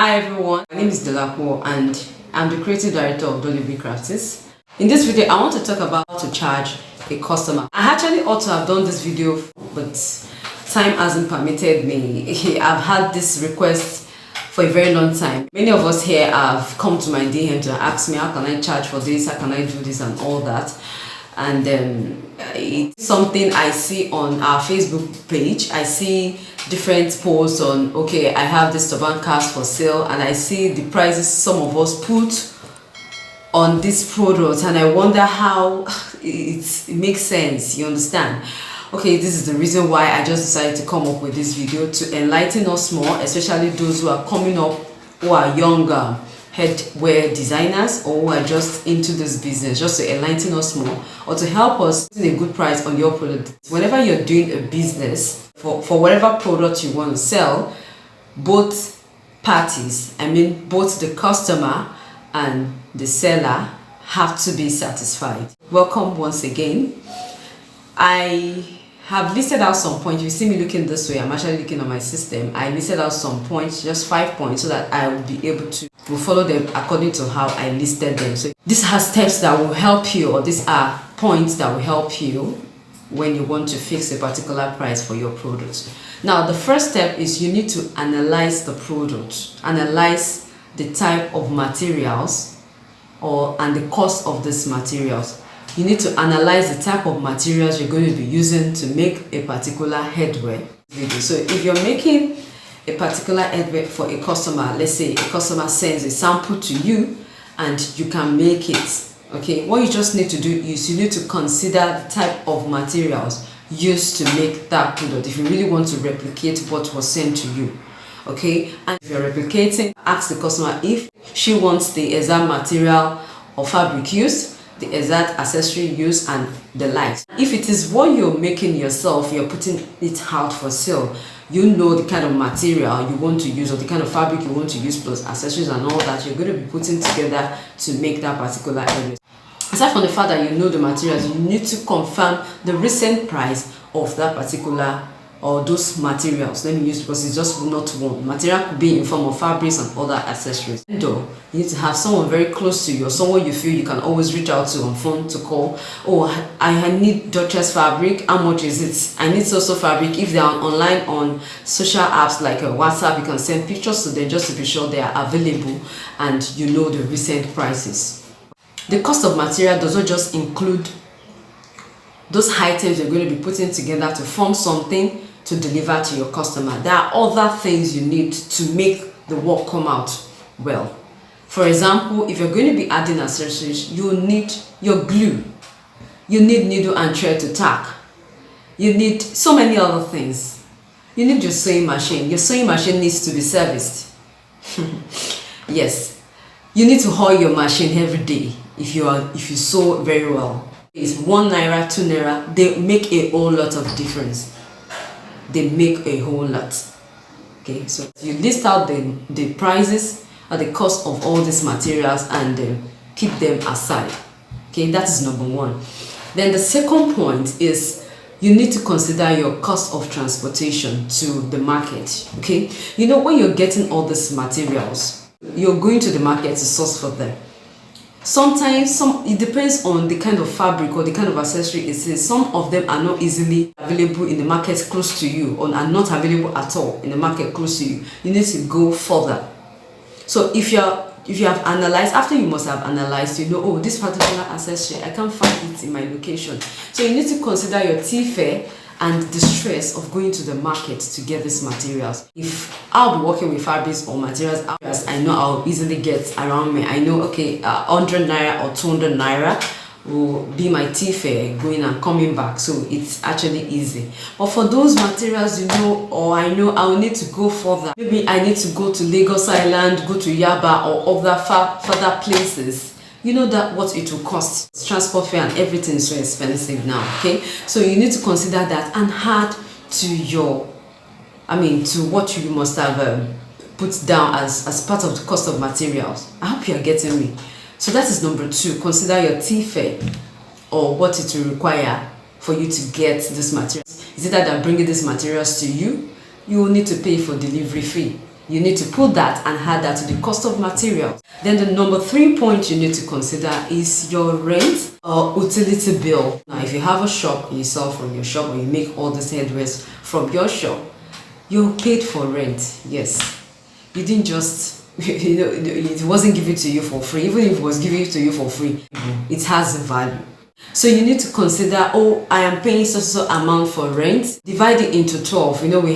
Hi everyone, my name is Delapo and I'm the creative director of Dolly Crafts. In this video, I want to talk about how to charge a customer. I actually ought to have done this video, but time hasn't permitted me. I've had this request for a very long time. Many of us here have come to my DM to ask me, how can I charge for this, how can I do this and all that. And it's something I see on our Facebook page. I see different posts on, okay, I have this turban cast for sale, and I see the prices some of us put on this product, and I wonder how it makes sense. You understand? Okay, this is the reason why I just decided to come up with this video, to enlighten us more, especially those who are coming up, who are younger headwear designers, or who are just into this business, just to enlighten us more or to help us put a good price on your product. Whenever you're doing a business for whatever product you want to sell, both parties, I mean both the customer and the seller, have to be satisfied. Welcome once again. I have listed out some points. You see me looking this way, I'm actually looking on my system. I listed out some points, just 5 points, so that I will be able to follow them according to how I listed them. So this has steps that will help you, or these are points that will help you when you want to fix a particular price for your product. Now, the first step is you need to analyze the product, analyze the type of materials and the cost of these materials. You need to analyze the type of materials you're going to be using to make a particular headwear video. So if you're making a particular headwear for a customer, let's say a customer sends a sample to you and you can make it, okay, what you just need to do is you need to consider the type of materials used to make that product if you really want to replicate what was sent to you. Okay, and if you're replicating, ask the customer if she wants the exact material or fabric used, the exact accessory used, and the likes. If it is what you're making yourself, you're putting it out for sale, you know the kind of material you want to use or the kind of fabric you want to use plus accessories and all that you're going to be putting together to make that particular headwear. Aside from the fact that you know the materials, you need to confirm the recent price of that particular or those materials. Let me use, because it's just not one. Material could be in form of fabrics and other accessories. Though you need to have someone very close to you, or someone you feel you can always reach out to on phone to call. Oh, I need Duchess fabric. How much is it? I need so fabric. If they are online on social apps like WhatsApp, you can send pictures to them just to be sure they are available and you know the recent prices. The cost of material does not just include those items you're going to be putting together to form something to deliver to your customer. There are other things you need to make the work come out well. For example, if you're going to be adding accessories, you need your glue, you need needle and thread to tack, you need so many other things. You need your sewing machine. Your sewing machine needs to be serviced. Yes, you need to oil your machine every day if you sew very well. It's 1 naira, 2 naira, they make a whole lot of difference. They make a whole lot. Okay, so you list out the prices or the cost of all these materials and keep them aside. Okay, that is number one. Then the second point is you need to consider your cost of transportation to the market. Okay, you know, when you're getting all these materials, you're going to the market to source for them. Sometimes it depends on the kind of fabric or the kind of accessory it is. Some of them are not easily available in the market close to you, or are not available at all in the market close to you. You need to go further. So if you have analyzed, after you must have analyzed, you know, oh, this particular accessory, I can't find it in my location. So you need to consider your fare and the stress of going to the market to get these materials. If I'll be working with fabrics or materials, I know I'll easily get around me. I know, okay, 100 naira or 200 naira will be my fare going and coming back, so it's actually easy. But for those materials, you know, or I know I'll need to go further. Maybe I need to go to Lagos Island, go to Yaba or other further places. You know that what it will cost. Transport fare and everything is so expensive now. Okay, so you need to consider that and add to what you must have put down as part of the cost of materials. I hope you are getting me. So that is number 2. Consider your fare, or what it will require for you to get this materials. Is it that they're bringing these materials to you? You will need to pay for delivery fee. You need to put that and add that to the cost of materials. Then the number 3 point you need to consider is your rent or utility bill. Now, if you have a shop and you sell from your shop, or you make all these headwears from your shop, you paid for rent. Yes, you didn't just, it wasn't given to you for free. Even if it was given to you for free, it has a value. So you need to consider, oh, I am paying so amount for rent. Divide it into 12. We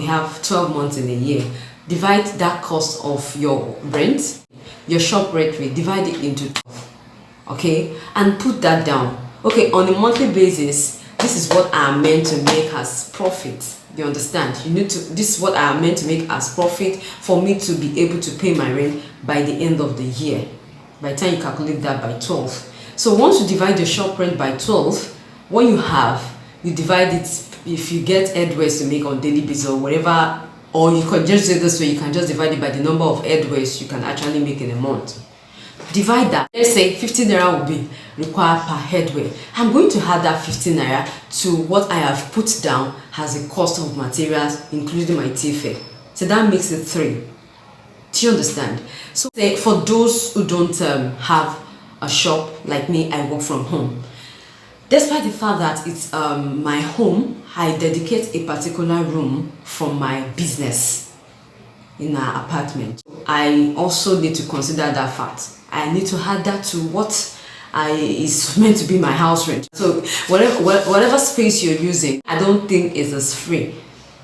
have 12 months in a year. Divide that cost of your rent, your shop rent rate, divide it into 12. Okay, and put that down. Okay, on a monthly basis, this is what I am meant to make as profit. You understand? This is what I am meant to make as profit for me to be able to pay my rent by the end of the year. By the time you calculate that by 12. So once you divide your shop rent by 12, what you have, you divide it. If you get headwears to make on daily basis or whatever, or you can just say this way, you can just divide it by the number of headwears you can actually make in a month. Divide that. Let's say 50 naira will be required per headwear. I'm going to add that 50 naira to what I have put down as a cost of materials, including my tea. So that makes it 3. Do you understand? So for those who don't have a shop like me, I work from home. Despite the fact that it's my home, I dedicate a particular room from my business in our apartment. I also need to consider that fact. I need to add that to what is meant to be my house rent. So whatever space you're using, I don't think is as free.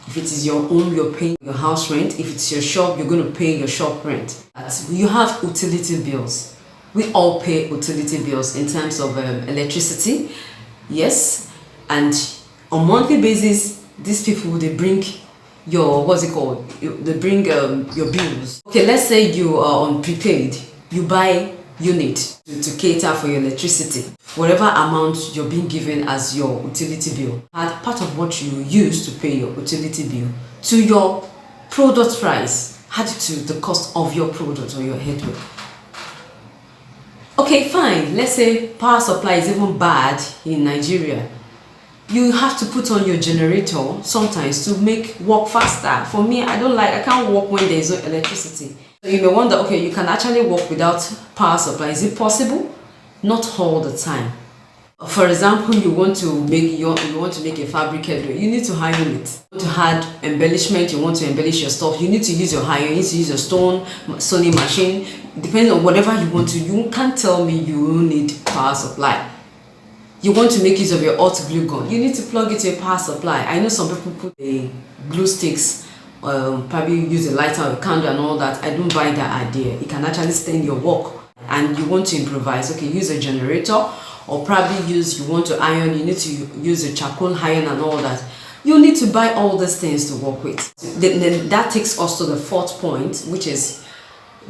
If it is your home, you're paying your house rent. If it's your shop, you're going to pay your shop rent. You have utility bills. We all pay utility bills in terms of electricity. Yes, and on monthly basis, these people, they bring your, they bring your bills. Okay, let's say you are on prepaid. You buy unit to cater for your electricity. Whatever amount you're being given as your utility bill, add part of what you use to pay your utility bill to your product price. Add it to the cost of your product or your headwear. Okay, fine. Let's say power supply is even bad in Nigeria. You have to put on your generator sometimes to make work faster. For me, I can't work when there is no electricity. So you may wonder, okay, you can actually work without power supply. Is it possible? Not all the time. For example, you want to make a fabric headwear. You need to iron it. You want to add embellishment. You want to embellish your stuff. You need to use your iron. You need to use your stone sewing machine. Depending on whatever you want to. You can't tell me you need power supply. You want to make use of your hot glue gun. You need to plug it to a power supply. I know some people put a glue sticks, probably use a lighter or a candle and all that. I don't buy that idea. It can actually stain your work. And you want to improvise. Okay, use a generator. Or probably you want to iron, you need to use a charcoal iron and all that. You need to buy all these things to work with. Then that takes us to the 4th point, which is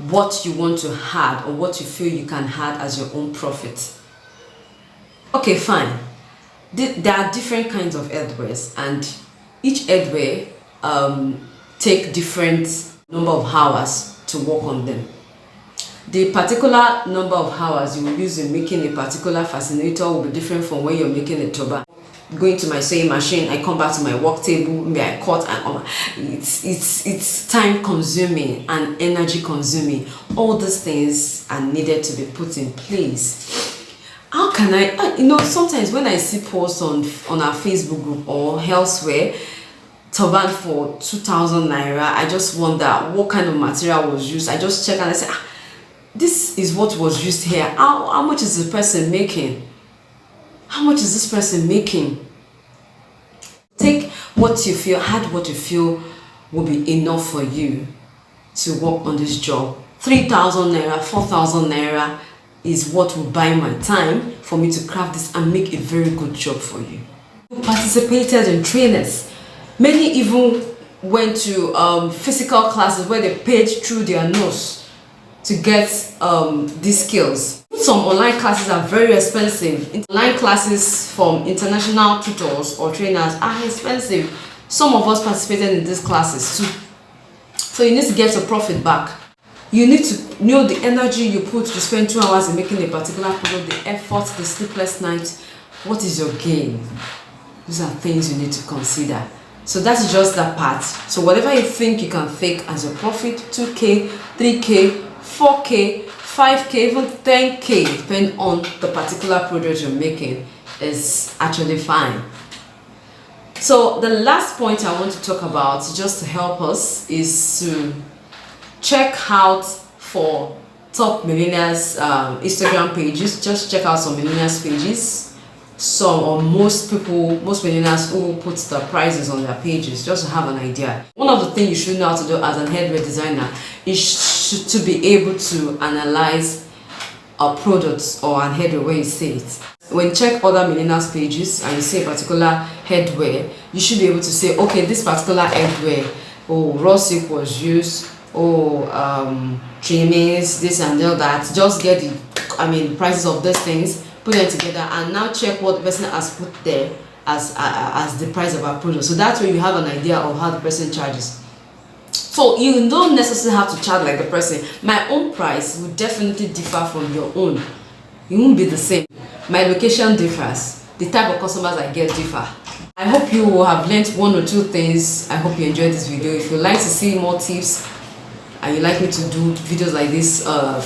what you want to add or what you feel you can add as your own profit. Okay, fine. There are different kinds of headwears, and each headwear take different number of hours to work on them. The particular number of hours you will use in making a particular fascinator will be different from when you're making a turban. Going to my sewing machine, I come back to my work table, maybe I cut, and it's time consuming and energy consuming. All these things are needed to be put in place. How can I, sometimes when I see posts on our Facebook group or elsewhere, turban for 2,000 naira, I just wonder what kind of material was used. I just check and I say, this is what was used here. How much is the person making? How much is this person making? Take what you feel, add what you feel will be enough for you to work on this job. 3,000 naira, 4,000 naira is what will buy my time for me to craft this and make a very good job for you. You participated in trainers. Many even went to physical classes where they paid through their nose to get these skills. Some online classes are very expensive. Online classes from international tutors or trainers are expensive. Some of us participated in these classes too. So you need to get your profit back. You need to know the energy you put to spend 2 hours in making a particular product, the effort, the sleepless nights. What is your gain? These are things you need to consider. So that's just that part. So whatever you think you can fake as your profit, 2k, 3k, 4k, 5k, even 10k, depending on the particular product you're making, is actually fine. So the last point I want to talk about, just to help us, is to check out for top millennials Instagram pages. Just check out some millennials pages. Some or most millennials who put the prices on their pages, just to have an idea. One of the things you should know how to do as an headwear designer is to be able to analyze a product or an headwear when you see it. When you check other millennials pages and you see a particular headwear, you should be able to say, okay, this particular headwear, oh, raw silk was used, trimmings, this and all that. Just get the prices of these things, put them together, and now check what the person has put there as the price of our product. So that's where you have an idea of how the person charges. So you don't necessarily have to charge like the person. My own price will definitely differ from your own. It won't be the same. My location differs. The type of customers I get differ. I hope you will have learned one or two things. I hope you enjoyed this video. If you'd like to see more tips and you'd like me to do videos like this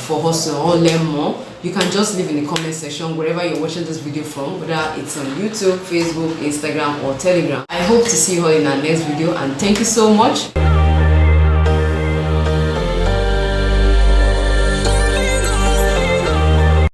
for us to all learn more, you can just leave in the comment section wherever you're watching this video from, whether it's on YouTube, Facebook, Instagram, or Telegram. I hope to see you all in our next video, and thank you so much.